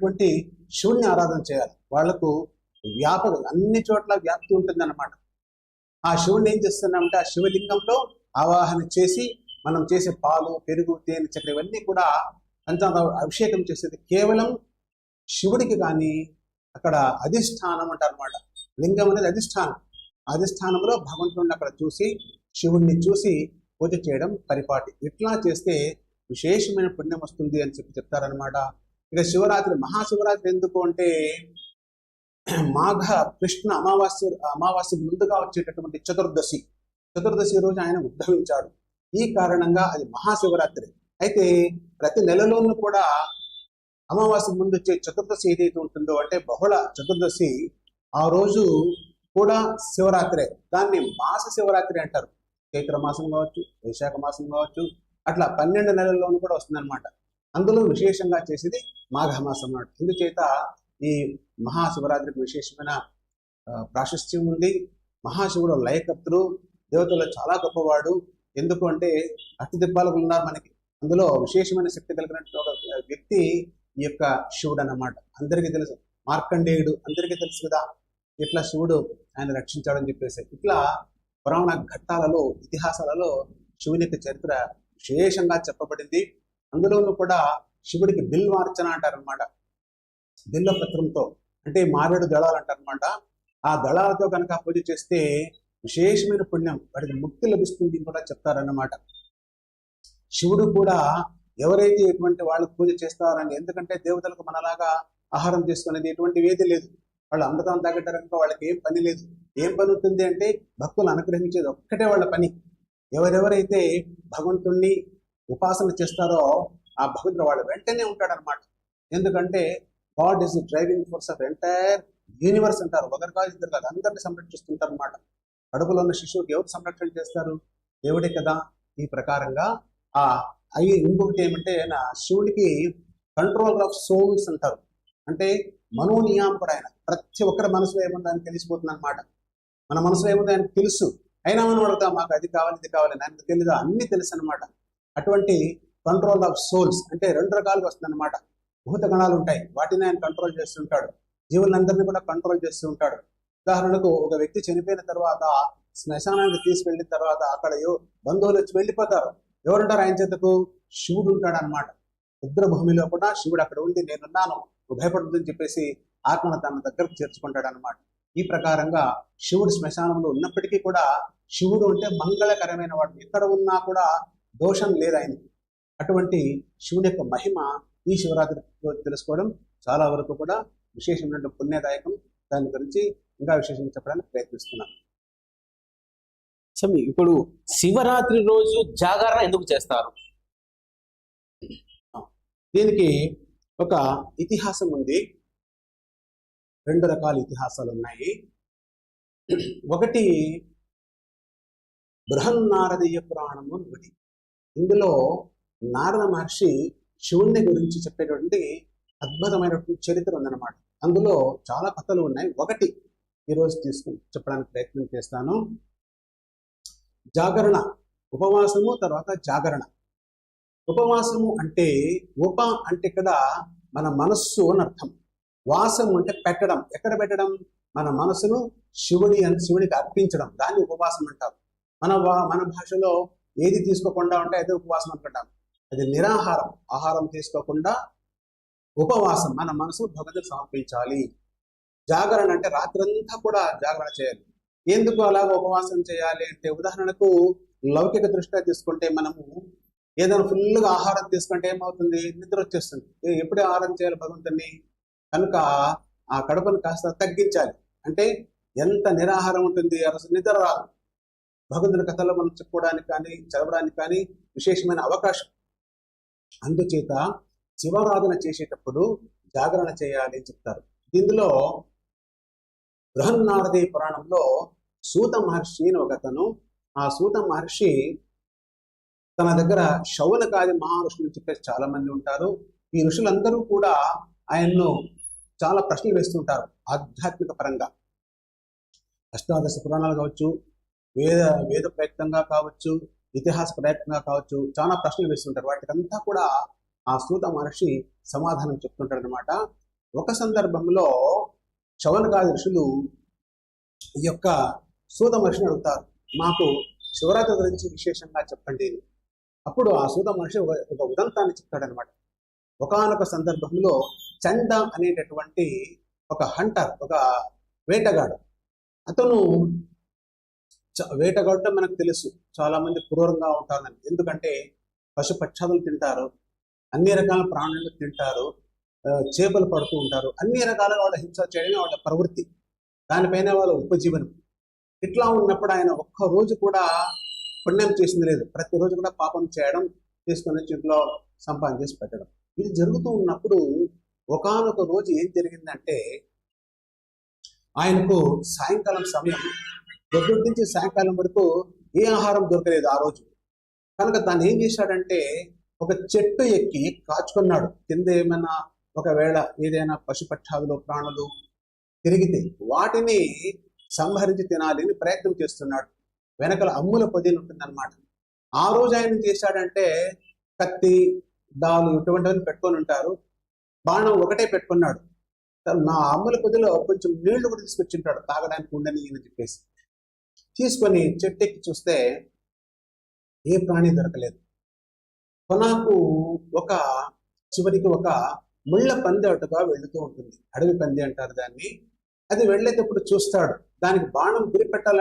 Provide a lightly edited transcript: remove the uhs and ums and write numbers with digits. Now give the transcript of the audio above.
అటువంటి శివుణ్ణి ఆరాధన చేయాలి. వాళ్లకు అన్ని చోట్ల వ్యాప్తి ఉంటుంది అన్నమాట. ఆ శివుణ్ణి ఏం చేస్తున్నామంటే ఆ శివలింగంలో ఆవాహన చేసి మనం చేసే పాలు, పెరుగు, తేనె, చక్కెర ఇవన్నీ కూడా అభిషేకం చేసేది కేవలం శివుడికి. కానీ అక్కడ అధిష్టానం అంటారు అనమాట. లింగం అనేది అధిష్టానం. అధిష్టానంలో భగవంతుడిని అక్కడ చూసి శివుణ్ణి చూసి పూజ చేయడం పరిపాటి. ఇట్లా చేస్తే విశేషమైన పుణ్యం వస్తుంది అని చెప్తారనమాట. ఇక శివరాత్రి, మహాశివరాత్రి ఎందుకు అంటే మాఘ కృష్ణ అమావాస్య ముందుగా వచ్చేటటువంటి చతుర్దశి రోజు ఆయన ఉద్భవించాడు. ఈ కారణంగా అది మహాశివరాత్రి. అయితే ప్రతి నెలలోనూ కూడా అమావాస్య ముందు వచ్చే చతుర్దశి ఏదైతే ఉంటుందో అంటే బహుళ చతుర్దశి, ఆ రోజు కూడా శివరాత్రే. దాన్ని మాస శివరాత్రి అంటారు. చైత్ర మాసం కావచ్చు, వైశాఖ మాసం కావచ్చు, అట్లా 12 నెలల్లోనూ కూడా వస్తుందన్నమాట. అందులో విశేషంగా చేసేది మాఘమాసం అన్నమాట. ఇందుచేత ఈ మహాశివరాత్రికి విశేషమైన ప్రాశస్త్యం ఉంది. మహాశివుడు లయకర్తృ, దేవతల్లో చాలా గొప్పవాడు. ఎందుకు అంటే అష్టదిబ్బాలు ఉన్నారు మనకి. అందులో విశేషమైన శక్తి కలిగినటువంటి ఒక వ్యక్తి ఈ యొక్క శివుడు అన్నమాట. అందరికీ తెలుసు. మార్కండేయుడు అందరికీ తెలుసు కదా, ఇట్లా శివుడు ఆయన రక్షించాడని చెప్పేసి. ఇట్లా పురాణ ఘట్టాలలో, ఇతిహాసాలలో శివుని యొక్క చరిత్ర విశేషంగా చెప్పబడింది. అందులోనూ కూడా శివుడికి బిల్వార్చన అంటారనమాట. బిల్వపత్రంతో అంటే మారేడు దళాలు అంటారనమాట. ఆ దళాలతో కనుక పూజ చేస్తే విశేషమైన పుణ్యం, వాడికి ముక్తి లభిస్తుంది కూడా చెప్తారన్నమాట. శివుడు కూడా ఎవరైతే ఎటువంటి వాళ్ళు పూజ చేస్తారని, ఎందుకంటే దేవతలకు మనలాగా ఆహారం తీసుకునేది ఎటువంటి వేది లేదు. వాళ్ళు అమృతం తాగేటరంగా వాళ్ళకి ఏం పని లేదు. ఏం పని ఉంటుంది అంటే భక్తులు అనుగ్రహించేది ఒక్కటే వాళ్ళ పని. ఎవరెవరైతే భగవంతుణ్ణి ఉపాసన చేస్తారో ఆ భగవంతుడు వాళ్ళ వెంటనే ఉంటాడనమాట. ఎందుకంటే God is the driving force of entire universe అంటారు. ఒకరు కాదు, ఇద్దరు కాదు, అందరినీ సంరక్షిస్తుంటారు అనమాట. కడుపులో ఉన్న శిశువుకి ఎవరు సంరక్షణ చేస్తారు? దేవుడే కదా. ఈ ప్రకారంగా ఇంకొకటి ఏమంటే శివుడికి కంట్రోలర్ ఆఫ్ సోల్స్ అంటారు. అంటే మనోనియామకుడు ఆయన. ప్రతి ఒక్కరి మనసులో ఏముందో ఆయన తెలిసిపోతుంది అనమాట. మన మనసులో ఏముందో ఆయనకు తెలుసు. అయినా మనం అడుగుతాం, మాకు అది కావాలి, ఇది కావాలి, ఆయనకు తెలీదు, అన్ని తెలుసు అనమాట. అటువంటి కంట్రోల్ ఆఫ్ సోల్స్ అంటే 2 రకాలుగా వస్తుంది అనమాట. భూత గణాలు ఉంటాయి, వాటిని ఆయన కంట్రోల్ చేస్తుంటాడు. జీవులందరినీ కూడా కంట్రోల్ చేస్తూ ఉంటాడు. ఉదాహరణకు ఒక వ్యక్తి చనిపోయిన తర్వాత శ్మశానానికి తీసుకెళ్ళిన తర్వాత అక్కడ బంధువులు వచ్చి వెళ్ళిపోతారు. ఎవరుంటారు ఆయన చేతకు? శివుడు ఉంటాడు అనమాట. రుద్రభూమిలో కూడా శివుడు అక్కడ ఉండి నేనున్నాను, నువ్వు భయపడదని చెప్పేసి ఆత్మను తన దగ్గరకు చేర్చుకుంటాడు అనమాట. ఈ ప్రకారంగా శివుడు శ్మశానంలో ఉన్నప్పటికీ కూడా శివుడు అంటే మంగళకరమైన వాడు. ఎక్కడ ఉన్నా కూడా దోషం లేదు ఆయనకి. అటువంటి శివుని యొక్క మహిమ ఈ శివరాత్రి తెలుసుకోవడం చాలా వరకు కూడా విశేషమైన పుణ్యదాయకం. దాని గురించి ఇంకా విశేషంగా చెప్పడానికి ప్రయత్నిస్తున్నాను. ఇప్పుడు శివరాత్రి రోజు జాగరణ ఎందుకు చేస్తారు? దీనికి ఒక ఇతిహాసం ఉంది. 2 రకాల ఇతిహాసాలు ఉన్నాయి. ఒకటి బృహన్నారదీయ పురాణము ఒకటి. ఇందులో నారద మహర్షి శివుణ్ణి గురించి చెప్పేటువంటి అద్భుతమైనటువంటి చరిత్ర ఉందన్నమాట. అందులో చాలా కథలు ఉన్నాయి. ఒకటి ఈరోజు తీసుకుని చెప్పడానికి ప్రయత్నం చేస్తాను. జాగరణ, ఉపవాసము, తర్వాత జాగరణ. ఉపవాసము అంటే అంటే ఇక్కడ మన మనస్సు అని అర్థం. వాసము అంటే పెట్టడం. ఎక్కడ పెట్టడం? మన మనసును శివునికి అర్పించడం. దాన్ని ఉపవాసం అంటారు. మన భాషలో ఏది తీసుకోకుండా ఉంటే అదే ఉపవాసం అనుకుంటాం. అది నిరాహారం, ఆహారం తీసుకోకుండా ఉపవాసం. మన మనసు భగవంతుడికి సమర్పించాలి. జాగరణ అంటే రాత్రంతా కూడా జాగరణ చేయాలి. ఎందుకు అలాగ ఉపవాసం చేయాలి అంటే, ఉదాహరణకు లౌకిక దృష్ట్యా తీసుకుంటే మనము ఏదైనా ఫుల్గా ఆహారం తీసుకుంటే ఏమవుతుంది? నిద్ర వచ్చేస్తుంది. ఎప్పుడే ఆహారం చేయాలి భగవంతుని కనుక ఆ కడుపును కాస్త తగ్గించాలి. అంటే ఎంత నిరాహారం ఉంటుంది, అసలు నిద్ర రాదు. భగవంతుని కథలో మనం చెప్పుకోవడానికి కానీ చదవడానికి కానీ విశేషమైన అవకాశం. అందుచేత శివారాధన చేసేటప్పుడు జాగరణ చేయాలి అని చెప్తారు. ఇందులో బృహన్నారదీయ పురాణంలో సూత మహర్షి అని ఒకతను, ఆ సూత మహర్షి తన దగ్గర శౌనకాది మహారుషులు చెప్పేసి చాలా మంది ఉంటారు. ఈ ఋషులందరూ కూడా ఆయన్ను చాలా ప్రశ్నలు వేస్తుంటారు ఆధ్యాత్మిక పరంగా. అష్టాదశ పురాణాలు కావచ్చు, వేద ప్రయత్నంగా కావచ్చు, ఇతిహాస ప్రయత్నంగా కావచ్చు, చాలా ప్రశ్నలు వేస్తుంటారు. వాటికంతా కూడా ఆ సూత మహర్షి సమాధానం చెప్తుంటాడు అనమాట. ఒక సందర్భంలో శౌనకాది ఋషులు ఈ యొక్క సూత మహర్షిని అడుగుతారు, మాకు శివరాత్రి గురించి విశేషంగా చెప్పండి అని. అప్పుడు ఆ సూత మహర్షి ఒక ఉదంతాన్ని చెప్తాడనమాట. ఒకానొక సందర్భంలో చండ అనేటటువంటి ఒక హంటర్, ఒక వేటగాడు, అతను వేటగాడు మనకు తెలుసు చాలా మంది క్రూరంగా ఉంటారని. ఎందుకంటే పశుపక్షాదులు తింటారు, అన్ని రకాల ప్రాణులు తింటారు, చేపలు పడుతూ ఉంటారు, అన్ని రకాలుగా వాళ్ళ హింస చేయడమే వాళ్ళ ప్రవృత్తి, దానిపైన వాళ్ళ ఉపజీవనం. ఇట్లా ఉన్నప్పుడు ఆయన ఒక్క రోజు కూడా పుణ్యం చేసింది లేదు, ప్రతిరోజు కూడా పాపం చేయడం, తీసుకొని వచ్చి ఇంట్లో సంపాదన చేసి పెట్టడం. ఇది జరుగుతూ ఉన్నప్పుడు ఒకానొక రోజు ఏం జరిగిందంటే, ఆయనకు సాయంకాలం సమయం, పొద్దుటి నుంచి సాయంకాలం వరకు ఏ ఆహారం దొరకలేదు ఆ రోజు. కనుక దాన్ని ఏం చేశాడంటే, ఒక చెట్టు ఎక్కి కాచుకున్నాడు. కింద ఏమైనా ఒకవేళ ఏదైనా పశుపక్షాదులు ప్రాణులు తిరిగితే వాటిని సంహరించి తినాలి అని ప్రయత్నం చేస్తున్నాడు. వెనకల అమ్ముల పొదిని ఉంటుందన్నమాట. ఆ రోజు ఆయన ఏం చేశాడంటే, కత్తి డాలు ఇటువంటివన్నీ పెట్టుకొని ఉంటారు, బాణం ఒకటే పెట్టుకున్నాడు. నా అమ్ముల పొదిలో కొంచెం నీళ్లు కూడా తీసుకొచ్చింటాడు తాగడానికి ఉండని అని చెప్పేసి. తీసుకొని చెట్టు ఎక్కి చూస్తే ఏ ప్రాణి దొరకలేదు. కొనాకు చివరికి ఒక ముళ్ళ పంది అటుగా వెళుతూ ఉంటుంది, అడవి పంది అంటారు దాన్ని. అది వెళ్ళేటప్పుడు చూస్తాడు, దానికి బాణం గురిపెట్టాలి